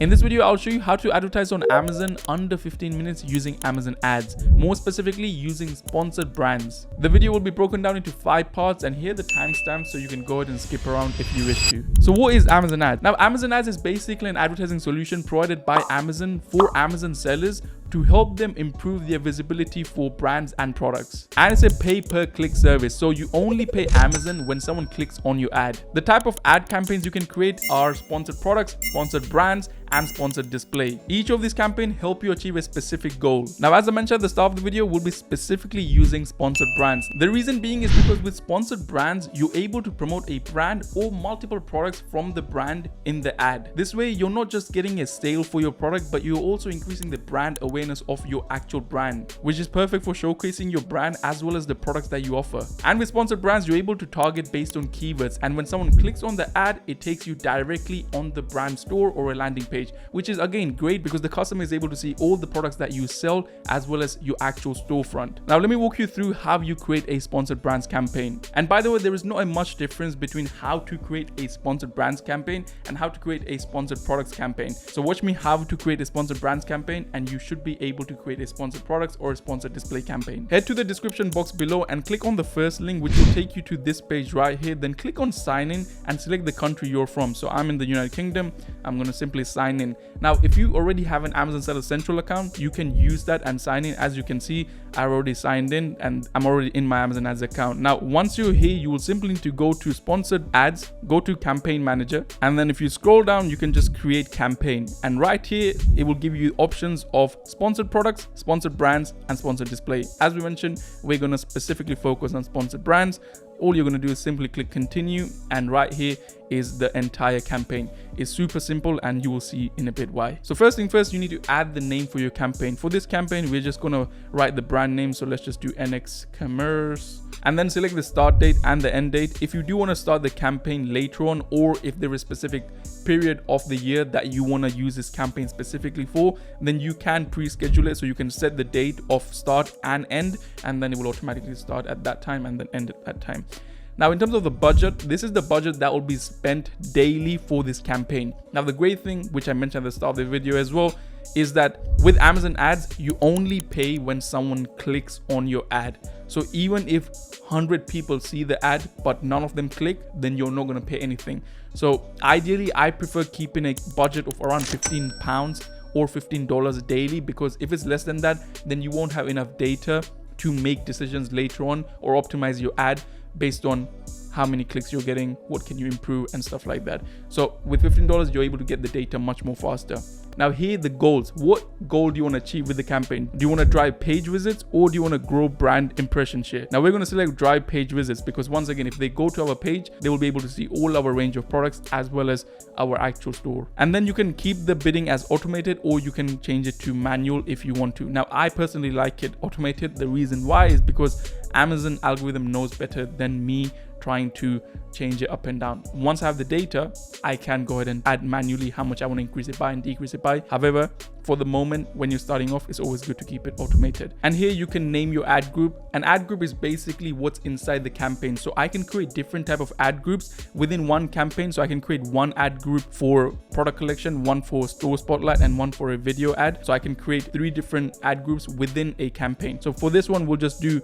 In this video, I'll show you how to advertise on Amazon under 15 minutes using Amazon ads, more specifically using sponsored brands. The video will be broken down into 5 parts, and here are the timestamps so you can go ahead and skip around if you wish to. So what is Amazon ads? Now, Amazon ads is basically an advertising solution provided by Amazon for Amazon sellers to help them improve their visibility for brands and products. And it's a pay-per-click service, so you only pay Amazon when someone clicks on your ad. The type of ad campaigns you can create are sponsored products, sponsored brands, and sponsored display. Each of these campaigns help you achieve a specific goal. Now, as I mentioned at the start of the video, we'll be specifically using sponsored brands. The reason being is because with sponsored brands, you're able to promote a brand or multiple products from the brand in the ad. This way, you're not just getting a sale for your product, but you're also increasing the brand awareness of your actual brand, which is perfect for showcasing your brand as well as the products that you offer. And with sponsored brands, you're able to target based on keywords, and when someone clicks on the ad, it takes you directly on the brand store or a landing page, which is again great because the customer is able to see all the products that you sell as well as your actual storefront. Now let me walk you through how you create a sponsored brands campaign. And by the way, there is not a much difference between how to create a sponsored brands campaign and how to create a sponsored products campaign. So watch me how to create a sponsored brands campaign, and you should be able to create a sponsored products or a sponsored display campaign. Head to the description box below and click on the first link, which will take you to this page right here. Then click on sign in and select the country you're from. So I'm in the United Kingdom. I'm going to simply sign in. Now, if you already have an Amazon Seller Central account, you can use that and sign in. As you can see, I already signed in and I'm already in my Amazon Ads account. Now, once you're here, you will simply need to go to sponsored ads, go to campaign manager, and then if you scroll down, you can just create campaign. And right here, it will give you options of sponsored products, sponsored brands, and sponsored display. As we mentioned, we're going to specifically focus on sponsored brands. All you're going to do is simply click continue, and right here is the entire campaign. It's super simple and you will see in a bit why. So first thing first, you need to add the name for your campaign. For this campaign, we're just going to write the brand name. So let's just do NX Commerce, and then select the start date and the end date. If you do want to start the campaign later on, or if there is a specific period of the year that you want to use this campaign specifically for, then you can pre-schedule it. So you can set the date of start and end, and then it will automatically start at that time and then end at that time. Now, in terms of the budget, this is the budget that will be spent daily for this campaign. Now, the great thing, which I mentioned at the start of the video as well, is that with Amazon ads, you only pay when someone clicks on your ad. So even if 100 people see the ad, but none of them click, then you're not going to pay anything. So ideally, I prefer keeping a budget of around £15 or $15 daily, because if it's less than that, then you won't have enough data to make decisions later on or optimize your ad based on how many clicks you're getting, what can you improve, and stuff like that. So with $15, you're able to get the data much more faster. Now here are the goals. What goal do you want to achieve with the campaign? Do you want to drive page visits, or do you want to grow brand impression share? Now we're going to select drive page visits, because once again, if they go to our page, they will be able to see all our range of products as well as our actual store. And then you can keep the bidding as automated, or you can change it to manual if you want to. Now I personally like it automated. The reason why is because Amazon algorithm knows better than me trying to change it up and down. Once I have the data, I can go ahead and add manually how much I want to increase it by and decrease it by. However, for the moment, when you're starting off, it's always good to keep it automated. And here you can name your ad group. An ad group is basically what's inside the campaign. So I can create different type of ad groups within one campaign. So I can create one ad group for product collection, one for store spotlight, and one for a video ad. So I can create 3 different ad groups within a campaign. So for this one, we'll just do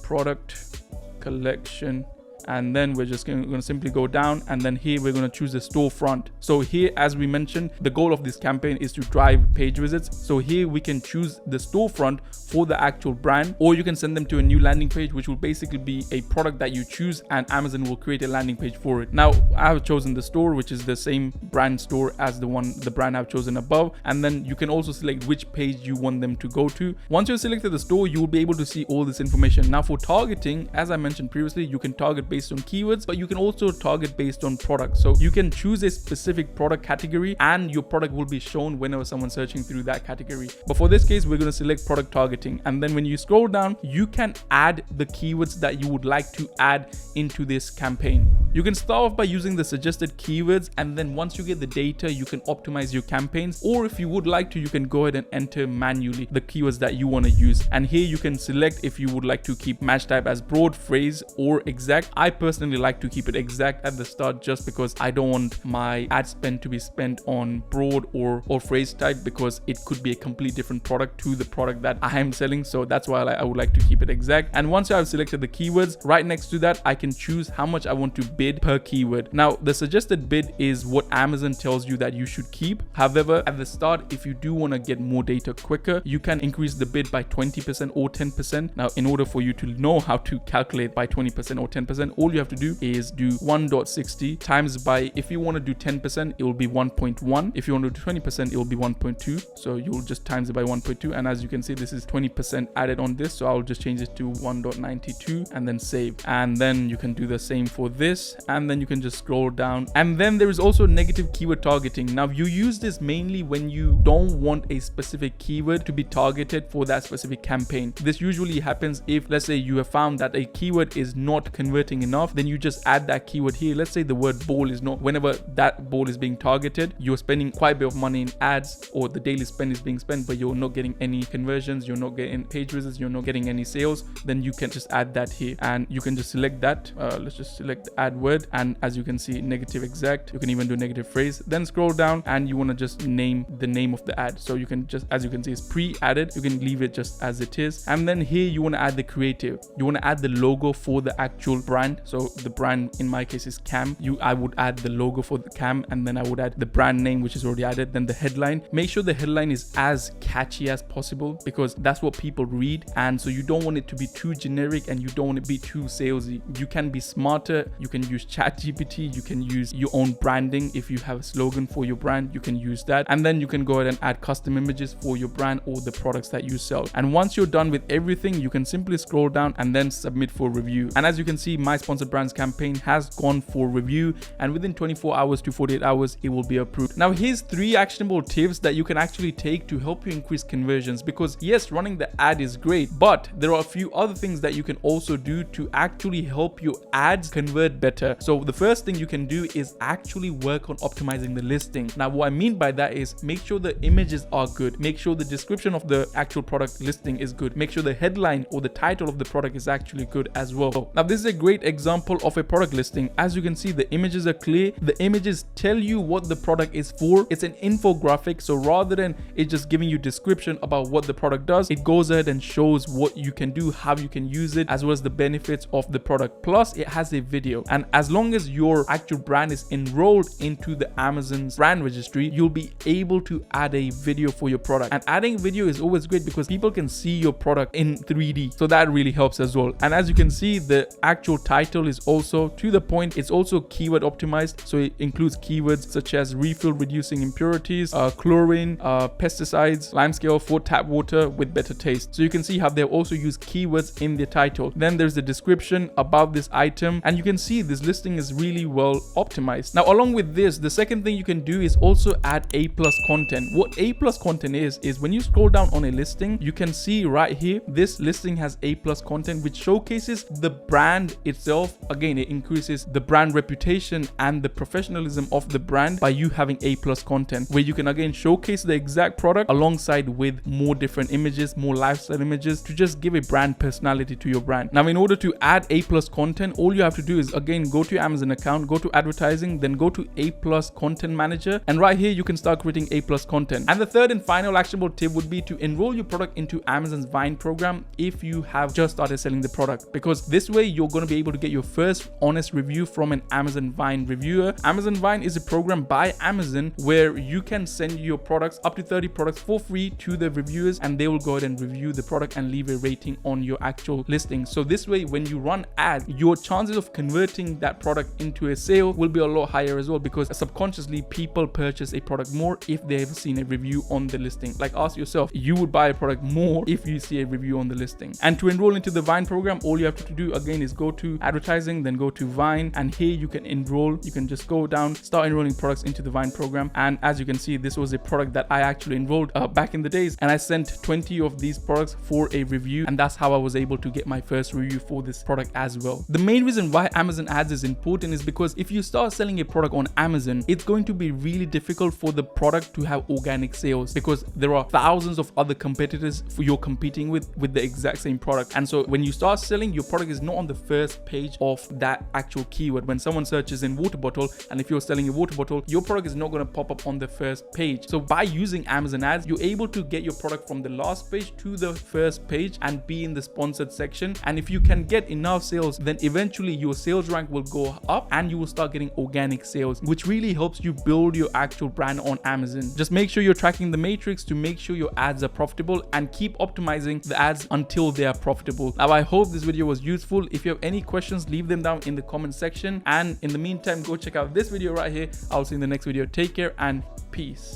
product collection, and then we're just going to simply go down, and then here we're going to choose the storefront. So here, as we mentioned, the goal of this campaign is to drive page visits. So here we can choose the storefront for the actual brand, or you can send them to a new landing page, which will basically be a product that you choose, and Amazon will create a landing page for it. Now I have chosen the store, which is the same brand store as the brand I've chosen above, and then you can also select which page you want them to go to. Once you've selected the store, you will be able to see all this information. Now for targeting, as I mentioned previously, you can target based on keywords, but you can also target based on product. So you can choose a specific product category, and your product will be shown whenever someone's searching through that category. But for this case, we're going to select product targeting, and then when you scroll down, you can add the keywords that you would like to add into this campaign. You can start off by using the suggested keywords, and then once you get the data, you can optimize your campaigns, or if you would like to, you can go ahead and enter manually the keywords that you want to use. And here you can select if you would like to keep match type as broad, phrase, or exact. I I personally like to keep it exact at the start, just because I don't want my ad spend to be spent on broad or phrase type, because it could be a complete different product to the product that I am selling. So that's why I would like to keep it exact. And once I've selected the keywords, right next to that I can choose how much I want to bid per keyword. Now the suggested bid is what Amazon tells you that you should keep. However, at the start, if you do want to get more data quicker, you can increase the bid by 20% or 10%. Now in order for you to know how to calculate by 20% or 10%, all you have to do is do 1.60 times by, if you want to do 10%, it will be 1.1. If you want to do 20%, it will be 1.2. So you'll just times it by 1.2. And as you can see, this is 20% added on this. So I'll just change it to 1.92 and then save. And then you can do the same for this. And then you can just scroll down. And then there is also negative keyword targeting. Now you use this mainly when you don't want a specific keyword to be targeted for that specific campaign. This usually happens if, let's say, you have found that a keyword is not converting enough, then you just add that keyword here. Let's say the word ball is not, whenever that ball is being targeted, you're spending quite a bit of money in ads, or the daily spend is being spent, but you're not getting any conversions, you're not getting page visits, you're not getting any sales, then you can just add that here and you can just select that. Let's just select the ad word, and as you can see, negative exact. You can even do negative phrase, then scroll down and you want to just name the name of the ad. So you can just, as you can see, it's pre-added. You can leave it just as it is. And then here you want to add the creative. You want to add the logo for the actual brand. So the brand in my case is Cam. I would add the logo for the Cam, and then I would add the brand name, which is already added. Then the headline. Make sure the headline is as catchy as possible, because that's what people read. And so you don't want it to be too generic and you don't want it to be too salesy. You can be smarter. You can use ChatGPT. You can use your own branding. If you have a slogan for your brand, you can use that. And then you can go ahead and add custom images for your brand or the products that you sell. And once you're done with everything, you can simply scroll down and then submit for review. And as you can see, my sponsored brands campaign has gone for review, and within 24 hours to 48 hours, it will be approved. Now here's 3 actionable tips that you can actually take to help you increase conversions, because yes, running the ad is great, but there are a few other things that you can also do to actually help your ads convert better. So the first thing you can do is actually work on optimizing the listing. Now what I mean by that is make sure the images are good, make sure the description of the actual product listing is good, make sure the headline or the title of the product is actually good as well. Now this is a great example of a product listing. As you can see, the images are clear, the images tell you what the product is for. It's an infographic, so rather than it just giving you description about what the product does, it goes ahead and shows what you can do, how you can use it, as well as the benefits of the product. Plus it has a video, and as long as your actual brand is enrolled into the Amazon's brand registry, you'll be able to add a video for your product. And adding video is always great because people can see your product in 3D, so that really helps as well. And as you can see, the actual title is also to the point. It's also keyword optimized, so it includes keywords such as refill reducing impurities, chlorine, pesticides, limescale for tap water with better taste. So you can see how they also use keywords in the title. Then there's the description about this item, and you can see this listing is really well optimized. Now along with this, the second thing you can do is also add A+ content. What A+ content is when you scroll down on a listing, you can see right here, this listing has A+ content, which showcases the brand itself. Again, it increases the brand reputation and the professionalism of the brand by you having A+ content, where you can again showcase the exact product alongside with more different images, more lifestyle images, to just give a brand personality to your brand. Now in order to add A+ content, all you have to do is again go to your Amazon account, go to advertising, then go to A+ content manager, and right here you can start creating A+ content. And the third and final actionable tip would be to enroll your product into Amazon's Vine program if you have just started selling the product, because this way you're going to be able to get your first honest review from an Amazon Vine reviewer. Amazon Vine is a program by Amazon where you can send your products, up to 30 products, for free to the reviewers, and they will go ahead and review the product and leave a rating on your actual listing. So this way, when you run ads, your chances of converting that product into a sale will be a lot higher as well, because subconsciously people purchase a product more if they have seen a review on the listing. Like ask yourself, you would buy a product more if you see a review on the listing. And to enroll into the Vine program, all you have to do again is go to advertising, then go to Vine, and here you can enroll. You can just go down, start enrolling products into the Vine program. And as you can see, this was a product that I actually enrolled back in the days, and I sent 20 of these products for a review, and that's how I was able to get my first review for this product as well. The main reason why Amazon ads is important is because if you start selling a product on Amazon, it's going to be really difficult for the product to have organic sales, because there are thousands of other competitors you're competing with the exact same product. And so when you start selling, your product is not on the first page page of that actual keyword. When someone searches in water bottle, and if you're selling a water bottle, your product is not going to pop up on the first page. So by using Amazon ads, you're able to get your product from the last page to the first page and be in the sponsored section. And if you can get enough sales, then eventually your sales rank will go up and you will start getting organic sales, which really helps you build your actual brand on Amazon. Just make sure you're tracking the matrix to make sure your ads are profitable, and keep optimizing the ads until they are profitable. Now, I hope this video was useful. If you have any questions, leave them down in the comment section. And in the meantime, go check out this video right here. I'll see you in the next video. Take care and peace.